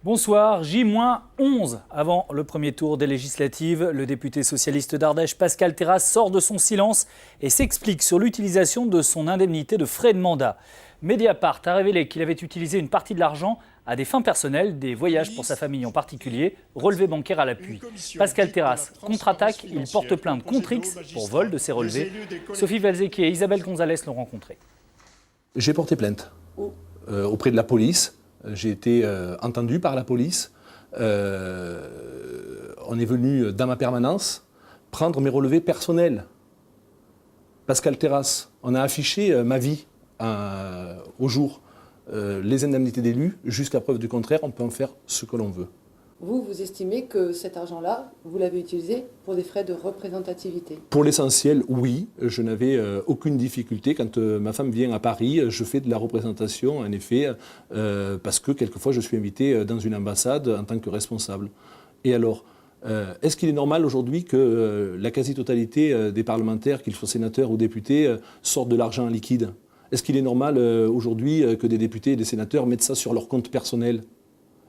Bonsoir, J-11 avant le premier tour des législatives. Le député socialiste d'Ardèche, Pascal Terrasse, sort de son silence et s'explique sur l'utilisation de son indemnité de frais de mandat. Mediapart a révélé qu'il avait utilisé une partie de l'argent à des fins personnelles, des voyages pour sa famille en particulier, relevés bancaires à l'appui. Pascal Terrasse contre-attaque, il porte plainte contre X pour vol de ses relevés. Sophie Valzeki et Isabelle Gonzalez l'ont rencontré. J'ai porté plainte auprès de la police. J'ai été entendu par la police. On est venu dans ma permanence prendre mes relevés personnels. Pascal Terrasse, on a affiché ma vie au jour. Les indemnités d'élus, jusqu'à preuve du contraire, on peut en faire ce que l'on veut. Vous estimez que cet argent-là, vous l'avez utilisé pour des frais de représentativité? Pour l'essentiel, oui. Je n'avais aucune difficulté. Quand ma femme vient à Paris, je fais de la représentation, en effet, parce que quelquefois je suis invité dans une ambassade en tant que responsable. Et alors, est-ce qu'il est normal aujourd'hui que la quasi-totalité des parlementaires, qu'ils soient sénateurs ou députés, sortent de l'argent en liquide? Est-ce qu'il est normal aujourd'hui que des députés et des sénateurs mettent ça sur leur compte personnel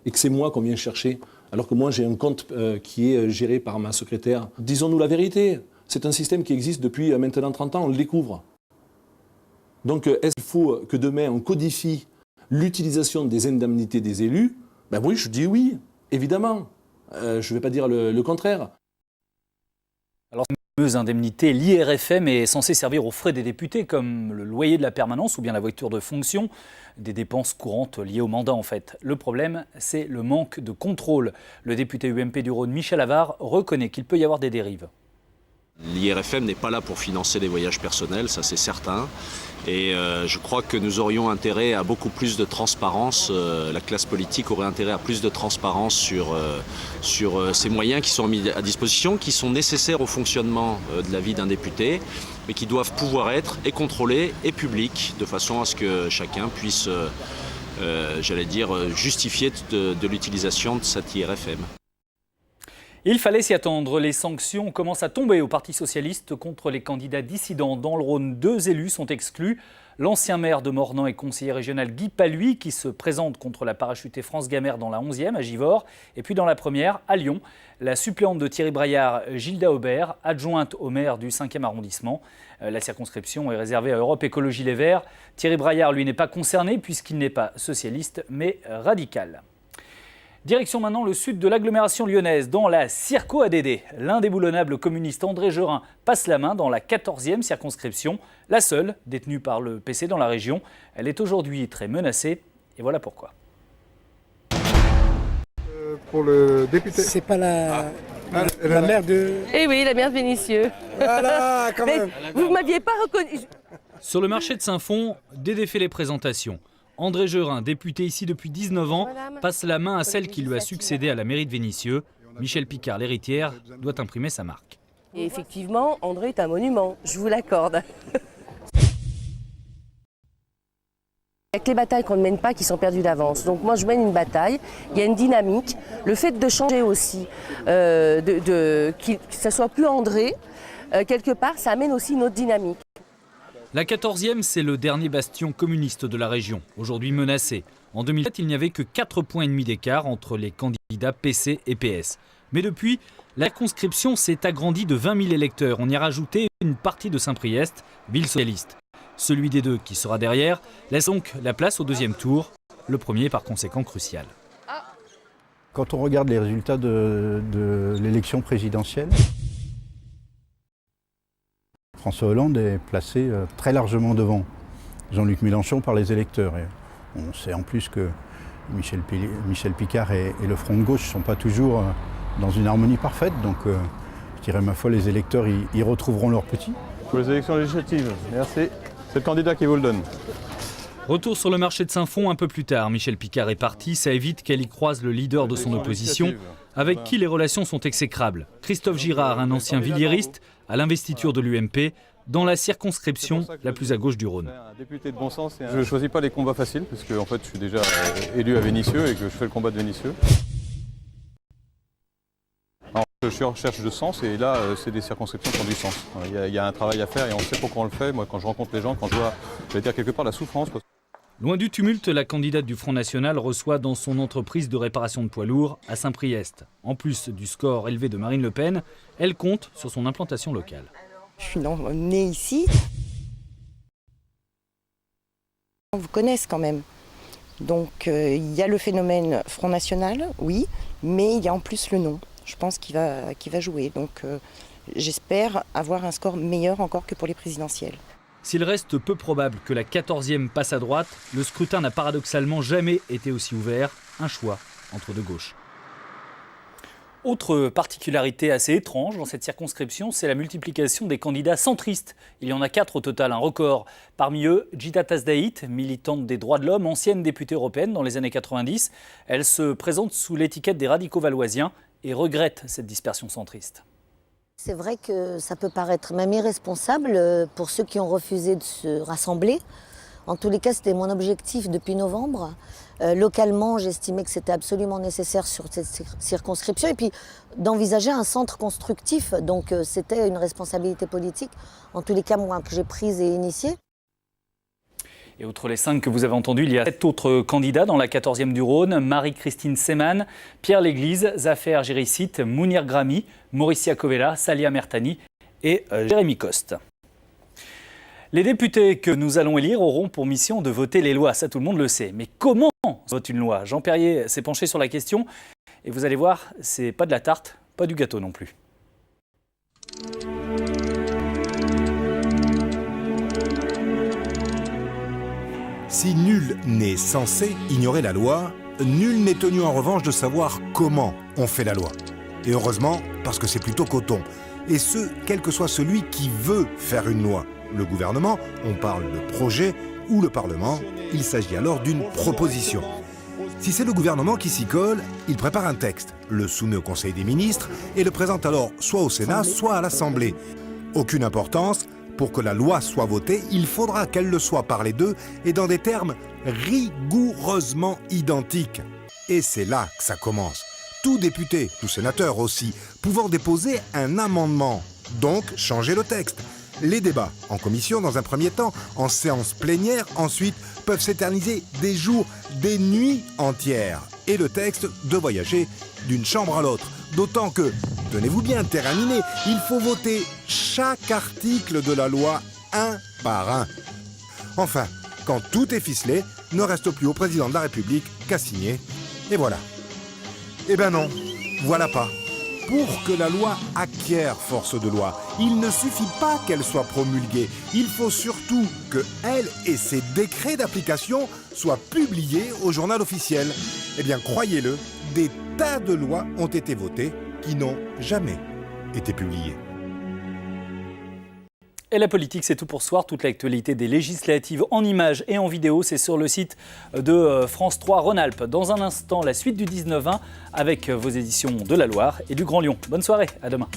et que c'est moi qu'on vient chercher, alors que moi j'ai un compte qui est géré par ma secrétaire? Disons-nous la vérité, c'est un système qui existe depuis maintenant 30 ans, on le découvre. Donc est-ce qu'il faut que demain on codifie l'utilisation des indemnités des élus? Ben oui, je dis oui, évidemment. Je ne vais pas dire le contraire. Alors, ces indemnités, l'IRFM est censé servir aux frais des députés, comme le loyer de la permanence ou bien la voiture de fonction, des dépenses courantes liées au mandat en fait. Le problème, c'est le manque de contrôle. Le député UMP du Rhône, Michel Avare, reconnaît qu'il peut y avoir des dérives. L'IRFM n'est pas là pour financer des voyages personnels, ça c'est certain. Et je crois que nous aurions intérêt à beaucoup plus de transparence. La classe politique aurait intérêt à plus de transparence sur ces moyens qui sont mis à disposition, qui sont nécessaires au fonctionnement de la vie d'un député, mais qui doivent pouvoir être et contrôlés et publics, de façon à ce que chacun puisse, j'allais dire, justifier de l'utilisation de cet IRFM. Il fallait s'y attendre. Les sanctions commencent à tomber au Parti socialiste contre les candidats dissidents. Dans le Rhône, 2 élus sont exclus. L'ancien maire de Mornan et conseiller régional Guy Paluy, qui se présente contre la parachutée France Gamère dans la 11e à Givors. Et puis dans la première, à Lyon, la suppléante de Thierry Braillard, Gilda Aubert, adjointe au maire du 5e arrondissement. La circonscription est réservée à Europe Écologie Les Verts. Thierry Braillard, lui, n'est pas concerné puisqu'il n'est pas socialiste, mais radical. Direction maintenant le sud de l'agglomération lyonnaise, dans la Circo-ADD. L'indéboulonnable communiste André Gerin passe la main dans la 14e circonscription, la seule détenue par le PC dans la région. Elle est aujourd'hui très menacée, et voilà pourquoi. Pour le député. C'est pas la mère de... Eh oui, la mère de Vénissieux. Voilà, quand même. Vous ne m'aviez pas reconnu. Sur le marché de Saint-Fond, des défilés présentations. André Gerin, député ici depuis 19 ans, passe la main à celle qui lui a succédé à la mairie de Vénissieux. Michel Picard, l'héritière, doit imprimer sa marque. Et effectivement, André est un monument, je vous l'accorde. Il n'y a que les batailles qu'on ne mène pas qui sont perdues d'avance. Donc moi je mène une bataille, il y a une dynamique. Le fait de changer aussi, que ça soit plus André, quelque part, ça amène aussi une autre dynamique. La 14e, c'est le dernier bastion communiste de la région, aujourd'hui menacé. En 2007, il n'y avait que 4,5 points d'écart entre les candidats PC et PS. Mais depuis, la circonscription s'est agrandie de 20 000 électeurs. On y a rajouté une partie de Saint-Priest, ville socialiste. Celui des deux qui sera derrière laisse donc la place au deuxième tour, le premier par conséquent crucial. Quand on regarde les résultats de l'élection présidentielle, François Hollande est placé très largement devant Jean-Luc Mélenchon par les électeurs. Et on sait en plus que Michel Picard et le Front de gauche ne sont pas toujours dans une harmonie parfaite. Donc je dirais, ma foi, les électeurs y retrouveront leur petit. Pour les élections législatives, merci. C'est le candidat qui vous le donne. Retour sur le marché de Saint-Fond un peu plus tard. Michel Picard est parti, ça évite qu'elle y croise le leader de son opposition, avec qui les relations sont exécrables. Christophe Girard, un ancien villiériste, à l'investiture de l'UMP, dans la circonscription la plus à gauche du Rhône. Un député de bon sens. Je ne choisis pas les combats faciles, parce que en fait, je suis déjà élu à Vénissieux et que je fais le combat de Vénissieux. Alors, je suis en recherche de sens et là, c'est des circonscriptions qui ont du sens. Il y a un travail à faire et on sait pourquoi on le fait. Moi, quand je rencontre les gens, quand je vois, je vais dire quelque part, la souffrance. Loin du tumulte, la candidate du Front National reçoit dans son entreprise de réparation de poids lourds à Saint-Priest. En plus du score élevé de Marine Le Pen, elle compte sur son implantation locale. Je suis née ici. On vous connaisse quand même. Donc il y a le phénomène Front National, oui, mais il y a en plus le nom. Je pense qu'il va jouer. Donc j'espère avoir un score meilleur encore que pour les présidentielles. S'il reste peu probable que la 14e passe à droite, le scrutin n'a paradoxalement jamais été aussi ouvert, un choix entre deux gauches. Autre particularité assez étrange dans cette circonscription, c'est la multiplication des candidats centristes. Il y en a 4 au total, un record. Parmi eux, Jida Tazdaït, militante des droits de l'homme, ancienne députée européenne dans les années 90. Elle se présente sous l'étiquette des radicaux valoisiens et regrette cette dispersion centriste. C'est vrai que ça peut paraître même irresponsable pour ceux qui ont refusé de se rassembler. En tous les cas, c'était mon objectif depuis novembre. Localement, j'estimais que c'était absolument nécessaire sur cette circonscription et puis d'envisager un centre constructif. Donc c'était une responsabilité politique, en tous les cas moi, que j'ai prise et initiée. Et outre les 5 que vous avez entendus, il y a 7 autres candidats dans la 14e du Rhône. Marie-Christine Seman, Pierre Léglise, Zafer Géricite, Mounir Grami, Mauricia Covella, Salia Mertani et Jérémy Coste. Les députés que nous allons élire auront pour mission de voter les lois, ça tout le monde le sait. Mais comment vote une loi? Jean Perrier s'est penché sur la question et vous allez voir, c'est pas de la tarte, pas du gâteau non plus. Si nul n'est censé ignorer la loi, nul n'est tenu en revanche de savoir comment on fait la loi. Et heureusement, parce que c'est plutôt coton. Et ce, quel que soit celui qui veut faire une loi. Le gouvernement, on parle de projet, ou le Parlement, il s'agit alors d'une proposition. Si c'est le gouvernement qui s'y colle, il prépare un texte, le soumet au Conseil des ministres et le présente alors soit au Sénat, soit à l'Assemblée. Aucune importance, pour que la loi soit votée, il faudra qu'elle le soit par les deux et dans des termes rigoureusement identiques. Et c'est là que ça commence. Tout député, tout sénateur aussi, pouvant déposer un amendement, donc changer le texte. Les débats en commission dans un premier temps, en séance plénière ensuite, peuvent s'éterniser des jours, des nuits entières. Et le texte de voyager d'une chambre à l'autre. D'autant que, tenez-vous bien, terminé, il faut voter chaque article de la loi un par un. Enfin, quand tout est ficelé, ne reste plus au président de la République qu'à signer. Et voilà. Eh ben non, voilà pas. Pour que la loi acquiert force de loi, il ne suffit pas qu'elle soit promulguée. Il faut surtout qu'elle et ses décrets d'application soient publiés au journal officiel. Eh bien, croyez-le, des tas de lois ont été votées qui n'ont jamais été publiées. Et la politique, c'est tout pour ce soir. Toute l'actualité des législatives en images et en vidéo, c'est sur le site de France 3 Rhône-Alpes. Dans un instant, la suite du 19-20 avec vos éditions de la Loire et du Grand Lyon. Bonne soirée, à demain.